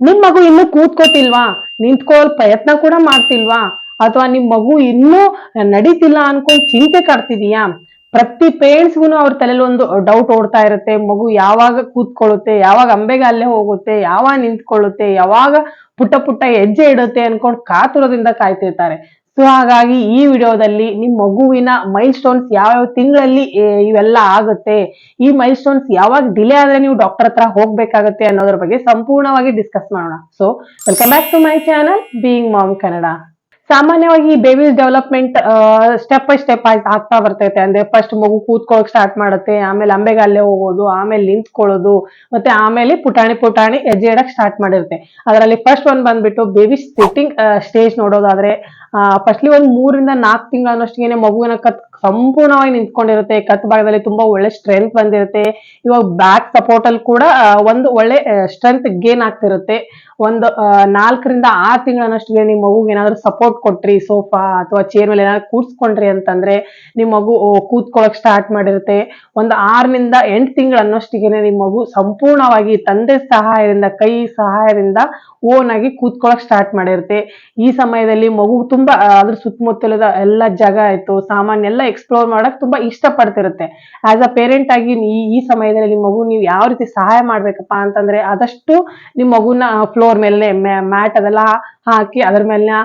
ನಿಮ್ ಮಗು ಇನ್ನೂ ಕೂತ್ಕೋತಿಲ್ವಾ, ನಿಂತ್ಕೊಳ್ಳೋ ಪ್ರಯತ್ನ ಕೂಡ ಮಾಡ್ತಿಲ್ವಾ, ಅಥವಾ ನಿಮ್ ಮಗು ಇನ್ನೂ ನಡೀತಿಲ್ಲ ಅನ್ಕೊಂಡ್ ಚಿಂತೆ ಕಾಡ್ತಿದೀಯಾ? ಪ್ರತಿ ಪೇರೆಂಟ್ಸ್ಗೂ ಅವ್ರ ತಲೆಯಲ್ಲಿ ಒಂದು ಡೌಟ್ ಓಡ್ತಾ ಇರುತ್ತೆ. ಮಗು ಯಾವಾಗ ಕೂತ್ಕೊಳ್ಳುತ್ತೆ, ಯಾವಾಗ ಅಂಬೆಗೆ ಅಲ್ಲೇ ಹೋಗುತ್ತೆ, ಯಾವಾಗ ನಿಂತ್ಕೊಳ್ಳುತ್ತೆ, ಯಾವಾಗ ಪುಟ್ಟ ಪುಟ್ಟ ಹೆಜ್ಜೆ ಇಡುತ್ತೆ ಅನ್ಕೊಂಡ್ ಕಾತುರದಿಂದ ಕಾಯ್ತಿರ್ತಾರೆ. ಸೊ ಹಾಗಾಗಿ ಈ ವಿಡಿಯೋದಲ್ಲಿ ನಿಮ್ ಮಗುವಿನ ಮೈಲ್ ಸ್ಟೋನ್ಸ್ ಯಾವ್ಯಾವ ತಿಂಗಳಲ್ಲಿ ಇವೆಲ್ಲ ಆಗುತ್ತೆ, ಈ ಮೈಲ್ ಸ್ಟೋನ್ಸ್ ಯಾವಾಗ ಡಿಲೇ ಆದ್ರೆ ನೀವು ಡಾಕ್ಟರ್ ಹತ್ರ ಹೋಗ್ಬೇಕಾಗತ್ತೆ ಅನ್ನೋದ್ರ ಬಗ್ಗೆ ಸಂಪೂರ್ಣವಾಗಿ ಡಿಸ್ಕಸ್ ಮಾಡೋಣ. So welcome back to my channel being mom Kannada. ಸಾಮಾನ್ಯವಾಗಿ baby development step by step ಆಗ್ತಾ ಬರ್ತೈತೆ. ಅಂದ್ರೆ ಫಸ್ಟ್ ಮಗು ಕೂತ್ಕೊಳ್ಳೋಕೆ ಸ್ಟಾರ್ಟ್ ಮಾಡುತ್ತೆ, ಆಮೇಲೆ ಅಂಬೆಗಾಲೇ ಹೋಗೋದು, ಆಮೇಲೆ ನಿಂತ್ಕೊಳ್ಳೋದು, ಮತ್ತೆ ಆಮೇಲೆ ಪುಟಾಣಿ ಪುಟಾಣಿ ಹೆಜ್ಜೆ ಇಡಕ್ ಸ್ಟಾರ್ಟ್ ಮಾಡಿರುತ್ತೆ. ಅದರಲ್ಲಿ ಫಸ್ಟ್ ಒಂದ್ ಬಂದ್ಬಿಟ್ಟು ಬೇಬಿ ಸಿಟ್ಟಿಂಗ್ ಸ್ಟೇಜ್ ನೋಡೋದಾದ್ರೆ, ಫಸ್ಟ್ಲಿ ಒಂದ್ 3 ರಿಂದ 4 ತಿಂಗಳನ್ನಷ್ಟಿಗೆ ಮಗುವಿನ ಕತ್ ಸಂಪೂರ್ಣವಾಗಿ ನಿಂತ್ಕೊಂಡಿರುತ್ತೆ. ಕತ್ ಭಾಗದಲ್ಲಿ ತುಂಬಾ ಒಳ್ಳೆ ಸ್ಟ್ರೆಂತ್ ಬಂದಿರುತ್ತೆ. ಇವಾಗ ಬ್ಯಾಕ್ ಸಪೋರ್ಟ್ ಅಲ್ಲಿ ಕೂಡ ಒಂದು ಒಳ್ಳೆ ಸ್ಟ್ರೆಂತ್ ಗೇನ್ ಆಗ್ತಿರುತ್ತೆ. ಒಂದು 4 ರಿಂದ 6 ತಿಂಗಳನ್ನಷ್ಟಿಗೆ ನಿಮ್ ಮಗುಗೆ ಏನಾದ್ರು ಸಪೋರ್ಟ್ ಕೊಟ್ರಿ, ಸೋಫಾ ಅಥವಾ ಚೇರ್ ಮೇಲೆ ಏನಾದ್ರು ಕೂರ್ಸ್ಕೊಂಡ್ರಿ ಅಂತಂದ್ರೆ ನಿಮ್ ಮಗು ಕೂತ್ಕೊಳ್ಳೋಕ್ ಸ್ಟಾರ್ಟ್ ಮಾಡಿರುತ್ತೆ. ಒಂದು 6 ರಿಂದ 8 ತಿಂಗಳ ಅನ್ನೋಷ್ಟಿಗೆ ನಿಮ್ ಮಗು ಸಂಪೂರ್ಣವಾಗಿ ತಂದೆ ಸಹಾಯದಿಂದ, ಕೈ ಸಹಾಯದಿಂದ ಓನ್ ಆಗಿ ಕೂತ್ಕೊಳ್ಳೋಕ್ ಸ್ಟಾರ್ಟ್ ಮಾಡಿರುತ್ತೆ. ಈ ಸಮಯದಲ್ಲಿ ಮಗು ತುಂಬಾ ಅದ್ರ ಸುತ್ತಮುತ್ತಲದ ಎಲ್ಲ ಜಾಗ ಆಯ್ತು, ಸಾಮಾನ್ಯ ಎಲ್ಲ ಎಕ್ಸ್ಪ್ಲೋರ್ ಮಾಡಕ್ ತುಂಬಾ ಇಷ್ಟ ಪಡ್ತಿರುತ್ತೆ. ಆಸ್ ಅ ಪೇರೆಂಟ್ ಆಗಿ ಈ ಸಮಯದಲ್ಲಿ ನಿಮ್ ಮಗು ನೀವು ಯಾವ ರೀತಿ ಸಹಾಯ ಮಾಡ್ಬೇಕಪ್ಪ ಅಂತಂದ್ರೆ, ಆದಷ್ಟು ನಿಮ್ ಮಗುನ ಫ್ಲೋರ್ ಮೇಲೆ ಮ್ಯಾಟ್ ಅದೆಲ್ಲ ಹಾಕಿ ಅದ್ರ ಮೇಲೆ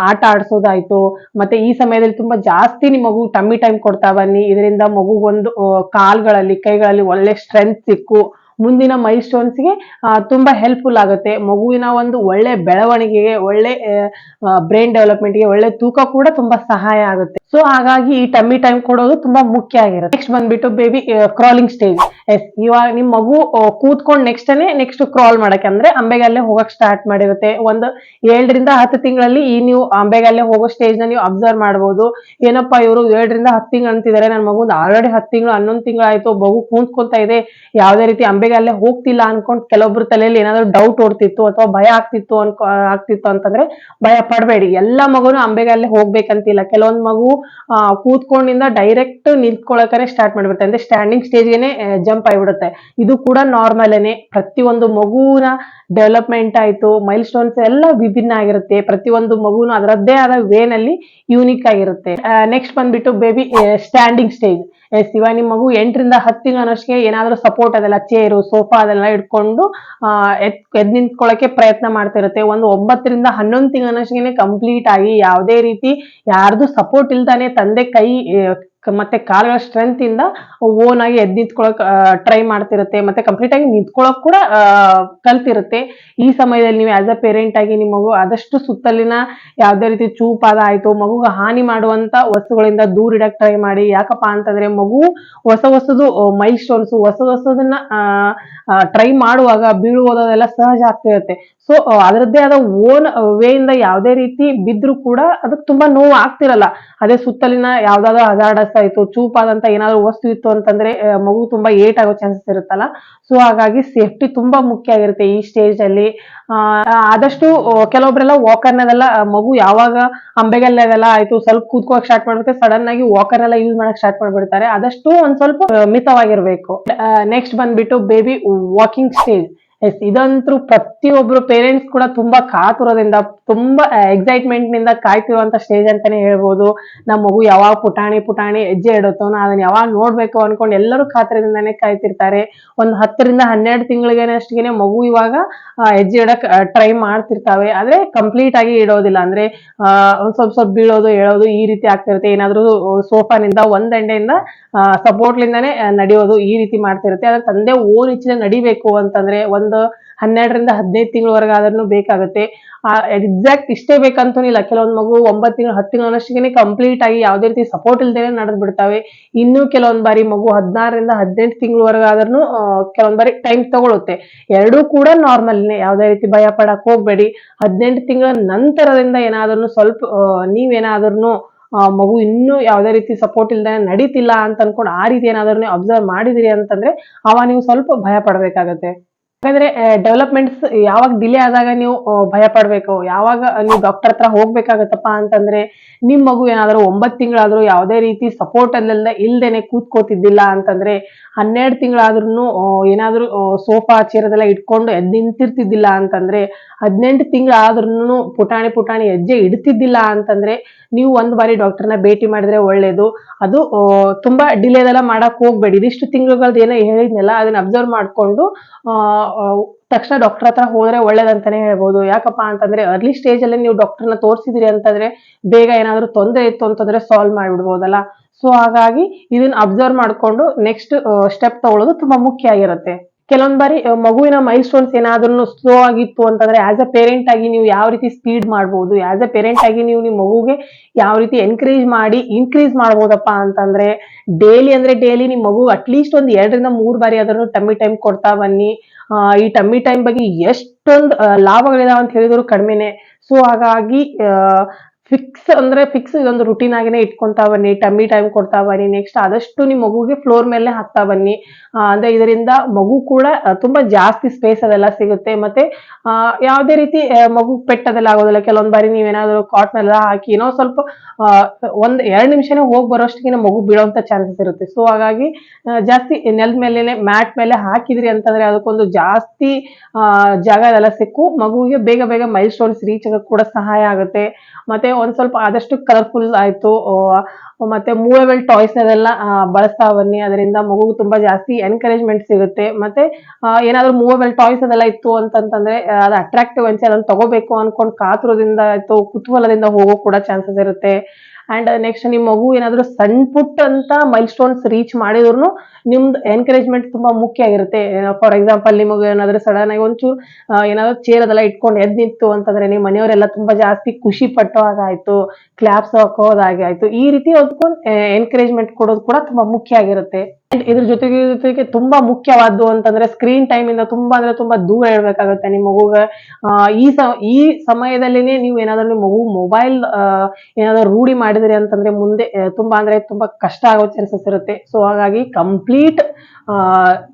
ಆಟ ಆಡ್ಸೋದಾಯ್ತು. ಮತ್ತೆ ಈ ಸಮಯದಲ್ಲಿ ತುಂಬಾ ಜಾಸ್ತಿ ನಿಮ್ ಮಗು ಟಮ್ಮಿ ಟೈಮ್ ಕೊಡ್ತಾ ಬನ್ನಿ. ಇದರಿಂದ ಮಗುಗೊಂದು ಕಾಲ್ಗಳಲ್ಲಿ ಕೈಗಳಲ್ಲಿ ಒಳ್ಳೆ ಸ್ಟ್ರೆಂತ್ ಸಿಕ್ಕು ಮುಂದಿನ ಮೈಲ್ ಸ್ಟೋನ್ಸ್ಗೆ ತುಂಬಾ ಹೆಲ್ಪ್ಫುಲ್ ಆಗುತ್ತೆ. ಮಗುವಿನ ಒಂದು ಒಳ್ಳೆ ಬೆಳವಣಿಗೆಗೆ, ಒಳ್ಳೆ ಬ್ರೈನ್ ಡೆವಲಪ್ಮೆಂಟ್ಗೆ, ಒಳ್ಳೆ ತೂಕ ಕೂಡ ತುಂಬಾ ಸಹಾಯ ಆಗುತ್ತೆ. ಸೊ ಹಾಗಾಗಿ ಈ ಟಮ್ಮಿ ಟೈಮ್ ಕೊಡೋದು ತುಂಬಾ ಮುಖ್ಯ ಆಗಿರುತ್ತೆ. ನೆಕ್ಸ್ಟ್ ಬಂದ್ಬಿಟ್ಟು ಬೇಬಿ ಕ್ರಾಲಿಂಗ್ ಸ್ಟೇಜ್. ಎಸ್, ಇವಾಗ ನಿಮ್ ಮಗು ಕೂತ್ಕೊಂಡ್ ನೆಕ್ಸ್ಟ್ ಕ್ರಾಲ್ ಮಾಡಕ್ಕೆ ಅಂದ್ರೆ ಅಂಬೆಗಾಲೇ ಹೋಗಕ್ ಸ್ಟಾರ್ಟ್ ಮಾಡಿರುತ್ತೆ. ಒಂದು 7 ರಿಂದ 10 ತಿಂಗಳಲ್ಲಿ ಈ ನೀವು ಅಂಬೆಗಾಲೇ ಹೋಗೋ ಸ್ಟೇಜ್ ನ ನೀವು ಅಬ್ಸರ್ವ್ ಮಾಡಬಹುದು. ಏನಪ್ಪಾ ಇವರು 7 ರಿಂದ 10 ತಿಂಗಳು ಅಂತಿದ್ದಾರೆ, ನನ್ ಮಗು ಆಲ್ರೆಡಿ 10 ತಿಂಗಳು 11 ತಿಂಗಳು ಆಯ್ತು, ಮಗು ಕೂತ್ಕೊಂತ ಇದೆ, ಯಾವ್ದೇ ರೀತಿ ಅಂಬೆಗಾಲೇ ಹೋಗ್ತಿಲ್ಲ ಅನ್ಕೊಂಡ್ ಕೆಲವೊಬ್ರು ತಲೆಯಲ್ಲಿ ಏನಾದ್ರು ಡೌಟ್ ಓಡ್ತಿತ್ತು ಅಥವಾ ಭಯ ಆಗ್ತಿತ್ತು ಅಂತಂದ್ರೆ ಭಯ ಪಡಬೇಡಿ. ಎಲ್ಲ ಮಗುನು ಅಂಬೆಗಾಲೇ ಹೋಗ್ಬೇಕಂತಿಲ್ಲ. ಕೆಲವೊಂದ್ ಮಗು ಕೂತ್ಕೊಂಡಿಂದ ಡೈರೆಕ್ಟ್ ನಿಂತ್ಕೊಳ್ಳೋಕೆ ಸ್ಟಾರ್ಟ್ ಮಾಡ್ಬಿಡುತ್ತೆ, ಅಂದ್ರೆ ಸ್ಟ್ಯಾಂಡಿಂಗ್ ಸ್ಟೇಜ್ಗೆನೆ ಜಂಪ್ ಆಗಿಬಿಡುತ್ತೆ. ಇದು ಕೂಡ ನಾರ್ಮಲ್ನೇ. ಪ್ರತಿಯೊಂದು ಮಗುವಿನ ಡೆವಲಪ್ಮೆಂಟ್ ಆಯ್ತು, ಮೈಲ್ ಸ್ಟೋನ್ಸ್ ಎಲ್ಲ ವಿಭಿನ್ನ ಆಗಿರುತ್ತೆ. ಪ್ರತಿಯೊಂದು ಮಗುನು ಅದರದ್ದೇ ಆದ ವೇನಲ್ಲಿ ಯೂನಿಕ್ ಆಗಿರುತ್ತೆ. ನೆಕ್ಸ್ಟ್ ಬಂದ್ಬಿಟ್ಟು ಬೇಬಿ ಸ್ಟ್ಯಾಂಡಿಂಗ್ ಸ್ಟೇಜ್. ಎಸ್, ಇವಾಗ ನಿಮ್ ಮಗು 8 ರಿಂದ 10 ತಿಂಗಳಷ್ಟೇ ಏನಾದ್ರೂ ಸಪೋರ್ಟ್ ಅದೆಲ್ಲ ಚೇರು, ಸೋಫಾ ಅದೆಲ್ಲ ಇಟ್ಕೊಂಡು ಎದ್ ನಿಂತ್ಕೊಳ್ಳೋಕೆ ಪ್ರಯತ್ನ ಮಾಡ್ತಿರುತ್ತೆ. ಒಂದು 9 ರಿಂದ 11 ತಿಂಗಳಷ್ಟೇ ಕಂಪ್ಲೀಟ್ ಆಗಿ ಯಾವುದೇ ರೀತಿ ಯಾರ್ದು ಸಪೋರ್ಟ್ ಇಲ್ದಾನೆ ತಂದೆ ಕೈ ಮತ್ತೆ ಕಾಲುಗಳ ಸ್ಟ್ರೆಂತ್ ಇಂದ ಓನ್ ಆಗಿ ಎದ್ ನಿಂತ್ಕೊಳ್ಳೋಕ್ ಟ್ರೈ ಮಾಡ್ತಿರುತ್ತೆ. ಮತ್ತೆ ಕಂಪ್ಲೀಟ್ ಆಗಿ ನಿಂತ್ಕೊಳ್ಳೋಕ್ ಕೂಡ ಕಲ್ತಿರುತ್ತೆ. ಈ ಸಮಯದಲ್ಲಿ ನೀವು ಆಸ್ ಅ ಪೇರೆಂಟ್ ಆಗಿ ನಿಮ್ಮ ಮಗು ಆದಷ್ಟು ಸುತ್ತಲಿನ ಯಾವ್ದೇ ರೀತಿ ಚೂಪಾದ ಆಯ್ತು, ಮಗುಗೆ ಹಾನಿ ಮಾಡುವಂತ ವಸ್ತುಗಳಿಂದ ದೂರ ಇಡಕ್ ಟ್ರೈ ಮಾಡಿ. ಯಾಕಪ್ಪ ಅಂತಂದ್ರೆ ಮಗು ಹೊಸದು ಮೈಲ್ ಸ್ಟೋನ್ಸ್ ಹೊಸದನ್ನ ಟ್ರೈ ಮಾಡುವಾಗ ಬೀಳುವುದೆಲ್ಲ ಸಹಜ ಆಗ್ತಿರುತ್ತೆ. ಸೊ ಅದರದ್ದೇ ಆದ ಓನ್ ವೇ ಇಂದ ಯಾವ್ದೇ ರೀತಿ ಬಿದ್ರು ಕೂಡ ಅದಕ್ಕೆ ತುಂಬಾ ನೋವು ಆಗ್ತಿರಲ್ಲ. ಅದೇ ಸುತ್ತಲಿನ ಯಾವ್ದಾದ್ರು ಹಜಾರ್ಡಸ್ ಆಯ್ತು, ಚೂಪಾದಂತ ಏನಾದ್ರು ವಸ್ತು ಇತ್ತು ಅಂತಂದ್ರೆ ಮಗು ತುಂಬಾ ಏಟ್ ಆಗೋ ಚಾನ್ಸಸ್ ಇರುತ್ತಲ್ಲ. ಸೊ ಹಾಗಾಗಿ ಸೇಫ್ಟಿ ತುಂಬಾ ಮುಖ್ಯ ಆಗಿರುತ್ತೆ ಈ ಸ್ಟೇಜ್ ಅಲ್ಲಿ. ಆದಷ್ಟು ಕೆಲವೊಬ್ರೆಲ್ಲ ವಾಕರ್ನದೆಲ್ಲ ಮಗು ಯಾವಾಗ ಅಂಬೆಗಲ್ಲೆಲ್ಲ ಆಯ್ತು ಸ್ವಲ್ಪ ಕೂತ್ಕೋಕ್ ಸ್ಟಾರ್ಟ್ ಮಾಡ್ಬಿಟ್ಟು ಸಡನ್ ಆಗಿ ವಾಕರ್ನೆಲ್ಲ ಯೂಸ್ ಮಾಡಕ್ ಸ್ಟಾರ್ಟ್ ಮಾಡ್ಬಿಡ್ತಾರೆ. ಆದಷ್ಟು ಒಂದ್ ಸ್ವಲ್ಪ ಮಿತವಾಗಿರ್ಬೇಕು. ನೆಕ್ಸ್ಟ್ ಬಂದ್ಬಿಟ್ಟು ಬೇಬಿ ವಾಕಿಂಗ್ ಸ್ಟೇಜ್. ಎಸ್, ಇದಂತೂ ಪ್ರತಿಯೊಬ್ರು ಪೇರೆಂಟ್ಸ್ ಕೂಡ ತುಂಬಾ ಕಾತುರದಿಂದ, ತುಂಬಾ ಎಕ್ಸೈಟ್ಮೆಂಟ್ ನಿಂದ ಕಾಯ್ತಿರುವಂತ ಸ್ಟೇಜ್ ಅಂತಾನೆ ಹೇಳ್ಬೋದು. ನಮ್ಮ ಮಗು ಯಾವಾಗ ಪುಟಾಣಿ ಹೆಜ್ಜೆ ಇಡುತ್ತೋ ಅದನ್ನ ಯಾವಾಗ ನೋಡ್ಬೇಕು ಅನ್ಕೊಂಡು ಎಲ್ಲರೂ ಕಾತುರದಿಂದಾನೇ ಕಾಯ್ತಿರ್ತಾರೆ. ಒಂದು 10 ರಿಂದ 12 ತಿಂಗಳಿಗೆ ಮಗು ಇವಾಗ ಹೆಜ್ಜೆ ಇಡಕ್ ಟ್ರೈ ಮಾಡ್ತಿರ್ತಾವೆ. ಆದ್ರೆ ಕಂಪ್ಲೀಟ್ ಆಗಿ ಇಡೋದಿಲ್ಲ. ಅಂದ್ರೆ ಒಂದ್ ಸ್ವಲ್ಪ ಬೀಳೋದು ಹೇಳೋದು ಈ ರೀತಿ ಆಗ್ತಿರುತ್ತೆ. ಏನಾದ್ರೂ ಸೋಫಾನಿಂದ ಒಂದಂಡೆಯಿಂದ ಸಪೋರ್ಟ್ ಲಿಂದಾನೇ ನಡೆಯೋದು ಈ ರೀತಿ ಮಾಡ್ತಿರುತ್ತೆ. ಆದ್ರೆ ತಂದೆ ಓನ್ ಇಚ್ಛೆ ನಡಿಬೇಕು ಅಂತಂದ್ರೆ ಒಂದು 12 ರಿಂದ 15 ತಿಂಗಳವರೆಗೆ ಆದ್ರೂ ಬೇಕಾಗುತ್ತೆ. ಎಕ್ಸಾಕ್ಟ್ ಇಷ್ಟೇ ಬೇಕಂತನಿಲ್ಲ. ಕೆಲವೊಂದ್ ಮಗು 9 ತಿಂಗಳು 10 ತಿಂಗಳಷ್ಟೇ ಕಂಪ್ಲೀಟ್ ಆಗಿ ಯಾವ್ದೇ ರೀತಿ ಸಪೋರ್ಟ್ ಇಲ್ದೇನೆ ನಡೆದ್ ಬಿಡ್ತಾವೆ. ಇನ್ನು ಕೆಲವೊಂದ್ ಬಾರಿ ಮಗು 16 ರಿಂದ 18 ತಿಂಗಳವರೆಗೆ ಆದ್ರೂ ಕೆಲವೊಂದ್ ಬಾರಿ ಟೈಮ್ ತಗೊಳುತ್ತೆ. ಎರಡೂ ಕೂಡ ನಾರ್ಮಲ್ನೇ, ಯಾವ್ದೇ ರೀತಿ ಭಯ ಪಡಕ್ ಹೋಗ್ಬೇಡಿ. 18 ತಿಂಗಳ ನಂತರದಿಂದ ಏನಾದ್ರೂ ಸ್ವಲ್ಪ ನೀವೇನಾದ್ರೂ ಮಗು ಇನ್ನೂ ಯಾವ್ದೇ ರೀತಿ ಸಪೋರ್ಟ್ ಇಲ್ದೇ ನಡೀತಿಲ್ಲ ಅಂತ ಅನ್ಕೊಂಡು ಆ ರೀತಿ ಏನಾದ್ರೂ ಅಬ್ಸರ್ವ್ ಮಾಡಿದಿರಿ ಅಂತಂದ್ರೆ ಅವ ನೀವು ಸ್ವಲ್ಪ ಭಯ ಪಡ್ಬೇಕಾಗತ್ತೆ. ಹಾಗಾದ್ರೆ ಡೆವಲಪ್ಮೆಂಟ್ಸ್ ಯಾವಾಗ ಡಿಲೇ ಆದಾಗ ನೀವು ಭಯ ಪಡ್ಬೇಕು, ಯಾವಾಗ ನೀವು ಡಾಕ್ಟರ್ ಹತ್ರ ಹೋಗ್ಬೇಕಾಗತ್ತಪ್ಪ ಅಂತಂದ್ರೆ ನಿಮ್ ಮಗು ಏನಾದ್ರು 9 ತಿಂಗಳಾದ್ರೂ ಯಾವುದೇ ರೀತಿ ಸಪೋರ್ಟ್ ಅಲ್ಲದೆ ಇಲ್ದೇನೆ ಕೂತ್ಕೋತಿದ್ದಿಲ್ಲ ಅಂತಂದ್ರೆ, 12 ತಿಂಗಳಾದ್ರೂ ಏನಾದ್ರೂ ಸೋಫಾ ಚೇರದೆಲ್ಲ ಇಟ್ಕೊಂಡು ಎದ್ದು ನಿಂತಿರ್ತಿದ್ದಿಲ್ಲ ಅಂತಂದ್ರೆ, 18 ತಿಂಗಳಾದ್ರೂ ಪುಟಾಣಿ ಪುಟಾಣಿ ಹೆಜ್ಜೆ ಇಡ್ತಿದ್ದಿಲ್ಲ ಅಂತಂದ್ರೆ ನೀವು ಒಂದ್ ಬಾರಿ ಡಾಕ್ಟರ್ನ ಭೇಟಿ ಮಾಡಿದ್ರೆ ಒಳ್ಳೇದು. ಅದು ತುಂಬಾ ಡಿಲೇದೆಲ್ಲ ಮಾಡಕ್ ಹೋಗ್ಬೇಡಿ. ಇದಿಷ್ಟು ತಿಂಗಳುಗಳ್ದು ಏನೋ ಹೇಳಿದ್ನಲ್ಲ ಅದನ್ನ ಅಬ್ಸರ್ವ್ ಮಾಡ್ಕೊಂಡು ಆ ತಕ್ಷಣ ಡಾಕ್ಟರ್ ಹತ್ರ ಹೋದ್ರೆ ಒಳ್ಳೇದಂತಾನೆ ಹೇಳ್ಬೋದು. ಯಾಕಪ್ಪ ಅಂತಂದ್ರೆ ಅರ್ಲಿ ಸ್ಟೇಜ್ ಅಲ್ಲಿ ನೀವು ಡಾಕ್ಟರ್ನ ತೋರಿಸಿದ್ರಿ ಅಂತಂದ್ರೆ ಬೇಗ ಏನಾದ್ರು ತೊಂದರೆ ಇತ್ತು ಅಂತಂದ್ರೆ ಸಾಲ್ವ್ ಮಾಡ್ಬಿಡ್ಬೋದಲ್ಲ. ಸೊ ಹಾಗಾಗಿ ಇದನ್ನ ಅಬ್ಸರ್ವ್ ಮಾಡ್ಕೊಂಡು ನೆಕ್ಸ್ಟ್ ಸ್ಟೆಪ್ ತಗೊಳ್ಳೋದು ತುಂಬಾ ಮುಖ್ಯ ಆಗಿರುತ್ತೆ. ಕೆಲವೊಂದ್ ಬಾರಿ ಮಗುವಿನ ಮೈಲ್ ಸ್ಟೋನ್ಸ್ ಏನಾದ್ರೂ ಸ್ಲೋ ಆಗಿತ್ತು ಅಂತಂದ್ರೆ ಆಸ್ ಅ ಪೇರೆಂಟ್ ಆಗಿ ನೀವು ಯಾವ ರೀತಿ ಸ್ಪೀಡ್ ಮಾಡ್ಬೋದು, ಆಸ್ ಅ ಪೇರೆಂಟ್ ಆಗಿ ನೀವು ನಿಮ್ ಮಗುಗೆ ಯಾವ ರೀತಿ ಎನ್ಕರೇಜ್ ಮಾಡಿ ಇನ್ಕ್ರೀಸ್ ಮಾಡ್ಬೋದಪ್ಪ ಅಂತಂದ್ರೆ, ಡೈಲಿ ಅಂದ್ರೆ ಡೈಲಿ ನಿಮ್ ಮಗು ಅಟ್ಲೀಸ್ಟ್ ಒಂದ್ 2 ರಿಂದ 3 ಬಾರಿ ಆದ್ರೂ ಟಮ್ಮಿ ಟೈಮ್ ಕೊಡ್ತಾ ಬನ್ನಿ. ಈ ಟಮ್ಮಿ ಟೈಮ್ ಬಗ್ಗೆ ಎಷ್ಟೊಂದು ಲಾಭಗಳಿದಾವ ಅಂತ ಹೇಳಿದ್ರು ಕಡಿಮೆನೆ. ಸೊ ಹಾಗಾಗಿ ಫಿಕ್ಸ್ ಇದೊಂದು ರುಟೀನ್ ಆಗಿನೇ ಇಟ್ಕೊಂತಾ ಬನ್ನಿ, ಟಮ್ಮಿ ಟೈಮ್ ಕೊಡ್ತಾ ಬನ್ನಿ. ನೆಕ್ಸ್ಟ್ ಆದಷ್ಟು ನಿಮ್ ಮಗುಗೆ ಫ್ಲೋರ್ ಮೇಲೆ ಹಾಕ್ತಾ ಬನ್ನಿ. ಅಂದ್ರೆ ಇದರಿಂದ ಮಗು ಕೂಡ ತುಂಬಾ ಜಾಸ್ತಿ ಸ್ಪೇಸ್ ಅದೆಲ್ಲ ಸಿಗುತ್ತೆ. ಮತ್ತೆ ಯಾವ್ದೇ ರೀತಿ ಮಗು ಪೆಟ್ ಅದೆಲ್ಲ ಆಗೋದಿಲ್ಲ. ಕೆಲವೊಂದ್ ಬಾರಿ ನೀವೇನಾದ್ರು ಕಾಟ್ ನೆಲ್ಲ ಹಾಕಿ ಏನೋ ಸ್ವಲ್ಪ ಆ, 1-2 ನಿಮಿಷನೇ ಹೋಗಿ ಬರೋಷ್ಟಿಗೆ ಮಗು ಬೀಳೋಂತ ಚಾನ್ಸಸ್ ಇರುತ್ತೆ. ಸೊ ಹಾಗಾಗಿ ಜಾಸ್ತಿ ನೆಲದ ಮೇಲೆನೆ ಮ್ಯಾಟ್ ಮೇಲೆ ಹಾಕಿದ್ರಿ ಅಂತಂದ್ರೆ ಅದಕ್ಕೊಂದು ಜಾಸ್ತಿ ಜಾಗ ಅದೆಲ್ಲ ಸಿಕ್ಕು ಮಗುವಿಗೆ ಬೇಗ ಬೇಗ ಮೈಲ್ ಸ್ಟೋನ್ಸ್ ರೀಚ್ ಆಗಕ್ಕೆ ಕೂಡ ಸಹಾಯ ಆಗುತ್ತೆ. ಮತ್ತೆ ಒಂದ್ ಸ್ವಲ್ಪ ಆದಷ್ಟು ಕಲರ್ಫುಲ್ ಆಯ್ತು, ಮತ್ತೆ ಮೂವೇಬಲ್ ಟಾಯ್ಸ್ ಅದೆಲ್ಲ ಬಳಸ್ತಾ ಬನ್ನಿ. ಅದರಿಂದ ಮಗುವು ತುಂಬಾ ಜಾಸ್ತಿ ಎನ್ಕರೇಜ್ಮೆಂಟ್ ಸಿಗುತ್ತೆ. ಮತ್ತೆ ಏನಾದ್ರು ಮೂವೇಬಲ್ ಟಾಯ್ಸ್ ಅದೆಲ್ಲ ಇತ್ತು ಅಂತಂತಂದ್ರೆ ಅದು ಅಟ್ರಾಕ್ಟಿವ್ ಅನ್ಸಿ ಅದನ್ನ ತಗೋಬೇಕು ಅನ್ಕೊಂಡ್ ಕಾತುರದಿಂದ ಆಯ್ತು ಕುತೂಹಲದಿಂದ ಹೋಗೋ ಕೂಡ ಚಾನ್ಸಸ್ ಇರುತ್ತೆ. ಅಂಡ್ ನೆಕ್ಸ್ಟ್ ನಿಮ್ ಮಗು ಏನಾದ್ರು ಸಣ್ಣ ಪುಟ್ಟ ಅಂತ ಮೈಲ್ ಸ್ಟೋನ್ಸ್ ರೀಚ್ ಮಾಡಿದ್ರು ನಿಮ್ದು ಎನ್ಕರೇಜ್ಮೆಂಟ್ ತುಂಬಾ ಮುಖ್ಯ ಆಗಿರುತ್ತೆ. ಫಾರ್ ಎಕ್ಸಾಂಪಲ್ ನಿಮಗೆ ಏನಾದ್ರು ಸಡನ್ ಆಗಿ ಒಂಚೂರು ಏನಾದ್ರು ಚೇರ್ ಅದೆಲ್ಲ ಇಟ್ಕೊಂಡು ಎದ್ದು ನಿಂತು ಅಂತಂದ್ರೆ ನಿಮ್ ಮನೆಯವರೆಲ್ಲ ತುಂಬಾ ಜಾಸ್ತಿ ಖುಷಿ ಪಟ್ಟೋ ಹಾಗಾಯ್ತು, ಕ್ಲಾಪ್ಸ್ ಹಾಕೋದಾಗೆ ಆಯ್ತು. ಈ ರೀತಿ ಅದಕ್ಕೊಂದು ಎನ್ಕರೇಜ್ಮೆಂಟ್ ಕೊಡೋದು ಕೂಡ ತುಂಬಾ ಮುಖ್ಯ ಆಗಿರುತ್ತೆ. And ಇದ್ರ ಜೊತೆಗೆ ತುಂಬಾ ಮುಖ್ಯವಾದ್ದು ಅಂತಂದ್ರೆ ಸ್ಕ್ರೀನ್ ಟೈಮ್ ಇಂದ ತುಂಬಾ ಅಂದ್ರೆ ತುಂಬಾ ದೂರ ಇಡ್ಬೇಕಾಗುತ್ತೆ ನಿಮ್ ಮಗುಗ. ಈ ಸಮಯದಲ್ಲಿನೇ ನೀವು ಏನಾದ್ರು ನಿಮ್ ಮಗು ಮೊಬೈಲ್ ಏನಾದ್ರು ರೂಢಿ ಮಾಡಿದ್ರಿ ಅಂತಂದ್ರೆ ಮುಂದೆ ತುಂಬಾ ಅಂದ್ರೆ ತುಂಬಾ ಕಷ್ಟ ಆಗೋ ಚಾನ್ಸಸ್ ಇರುತ್ತೆ. ಸೊ ಹಾಗಾಗಿ ಕಂಪ್ಲೀಟ್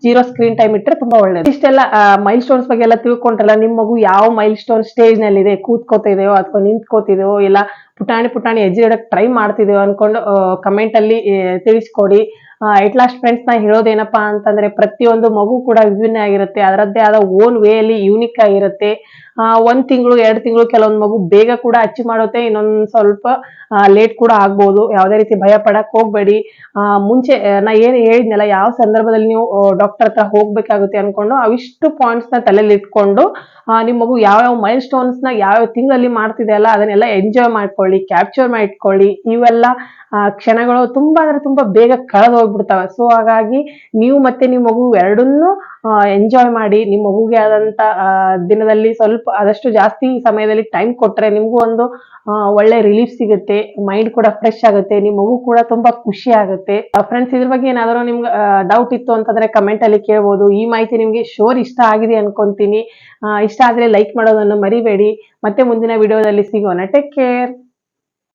ಜೀರೋ ಸ್ಕ್ರೀನ್ ಟೈಮ್ ಇಟ್ರೆ ತುಂಬಾ ಒಳ್ಳೇದು. ಇಷ್ಟೆಲ್ಲ ಮೈಲ್ ಸ್ಟೋನ್ಸ್ ಬಗ್ಗೆ ಎಲ್ಲ ತಿಳ್ಕೊಂಡ್ರಲ್ಲ, ನಿಮ್ ಮಗು ಯಾವ ಮೈಲ್ ಸ್ಟೋನ್ ಸ್ಟೇಜ್ ನಲ್ಲಿ ಇದೆ, ಕೂತ್ಕೋತಿದೆಯೋ ಅಥವಾ ನಿಂತ್ಕೋತಿದೆಯೋ ಇಲ್ಲ ಪುಟಾಣಿ ಪುಟಾಣಿ ಹೆಜ್ಜೆ ಇಡಕ್ ಟ್ರೈ ಮಾಡ್ತಿದೆಯೋ ಅನ್ಕೊಂಡು ಕಮೆಂಟ್ ಅಲ್ಲಿ ತಿಳಿಸ್ಕೊಡಿ. ಎಟ್ ಲಾಸ್ಟ್ ಫ್ರೆಂಡ್ಸ್ ನಾ ಹೇಳೋದೇನಪ್ಪಾ ಅಂತಂದ್ರೆ ಪ್ರತಿಯೊಂದು ಮಗು ಕೂಡ ವಿಭಿನ್ನ ಆಗಿರುತ್ತೆ, ಅದರದ್ದೇ ಆದ ಓನ್ ವೇ ಅಲ್ಲಿ ಯೂನಿಕ್ ಆಗಿರುತ್ತೆ. 1 ತಿಂಗಳು 2 ತಿಂಗಳು ಕೆಲವೊಂದ್ ಮಗು ಬೇಗ ಕೂಡ ಅಚೀವ್ ಮಾಡುತ್ತೆ, ಇನ್ನೊಂದ್ ಸ್ವಲ್ಪ ಲೇಟ್ ಕೂಡ ಆಗ್ಬೋದು. ಯಾವ್ದೇ ರೀತಿ ಭಯ ಪಡಕ್ ಹೋಗ್ಬೇಡಿ. ಮುಂಚೆ ನಾ ಏನ್ ಹೇಳಿದ್ನಲ್ಲ ಯಾವ ಸಂದರ್ಭದಲ್ಲಿ ನೀವು ಡಾಕ್ಟರ್ ಹತ್ರ ಹೋಗ್ಬೇಕಾಗುತ್ತೆ ಅನ್ಕೊಂಡು ಅವಿಷ್ಟು ಪಾಯಿಂಟ್ಸ್ ನ ತಲೆಯಲ್ಲಿ ಇಟ್ಕೊಂಡು ನಿಮ್ ಮಗು ಯಾವ ಮೈಲ್ ಸ್ಟೋನ್ಸ್ ನ ಯಾವ ತಿಂಗಳಲ್ಲಿ ಮಾಡ್ತಿದೆ ಅಲ್ಲ ಅದನ್ನೆಲ್ಲ ಎಂಜಾಯ್ ಮಾಡ್ಕೊಳ್ಳಿ, ಕ್ಯಾಪ್ಚರ್ ಮಾಡಿಟ್ಕೊಳ್ಳಿ. ಇವೆಲ್ಲ ಕ್ಷಣಗಳು ತುಂಬಾ ಅಂದ್ರೆ ತುಂಬಾ ಬೇಗ ಕಳೆದು ಹೋಗ್ಬಿಡ್ತವೆ. ಸೊ ಹಾಗಾಗಿ ನೀವು ಮತ್ತೆ ನಿಮ್ ಮಗು ಎರಡನ್ನೂ ಎಂಜಾಯ್ ಮಾಡಿ. ನಿಮ್ ಮಗುಗೆ ಆದಂತ ದಿನದಲ್ಲಿ ಸ್ವಲ್ಪ ಆದಷ್ಟು ಜಾಸ್ತಿ ಸಮಯದಲ್ಲಿ ಟೈಮ್ ಕೊಟ್ರೆ ನಿಮ್ಗೂ ಒಂದು ಒಳ್ಳೆ ರಿಲೀಫ್ ಸಿಗುತ್ತೆ, ಮೈಂಡ್ ಕೂಡ ಫ್ರೆಶ್ ಆಗುತ್ತೆ, ನಿಮ್ ಮಗು ಕೂಡ ತುಂಬಾ ಖುಷಿ ಆಗುತ್ತೆ. ಫ್ರೆಂಡ್ಸ್ ಇದ್ರ ಬಗ್ಗೆ ಏನಾದ್ರು ನಿಮ್ಗೆ ಡೌಟ್ ಇತ್ತು ಅಂತಂದ್ರೆ ಕಮೆಂಟ್ ಅಲ್ಲಿ ಕೇಳ್ಬೋದು. ಈ ಮಾಹಿತಿ ನಿಮ್ಗೆ ಶೋರ್ ಇಷ್ಟ ಆಗಿದೆ ಅನ್ಕೊಂತೀನಿ. ಇಷ್ಟ ಆದ್ರೆ ಲೈಕ್ ಮಾಡೋದನ್ನು ಮರಿಬೇಡಿ. ಮತ್ತೆ ಮುಂದಿನ ವಿಡಿಯೋದಲ್ಲಿ ಸಿಗೋಣ. Take care.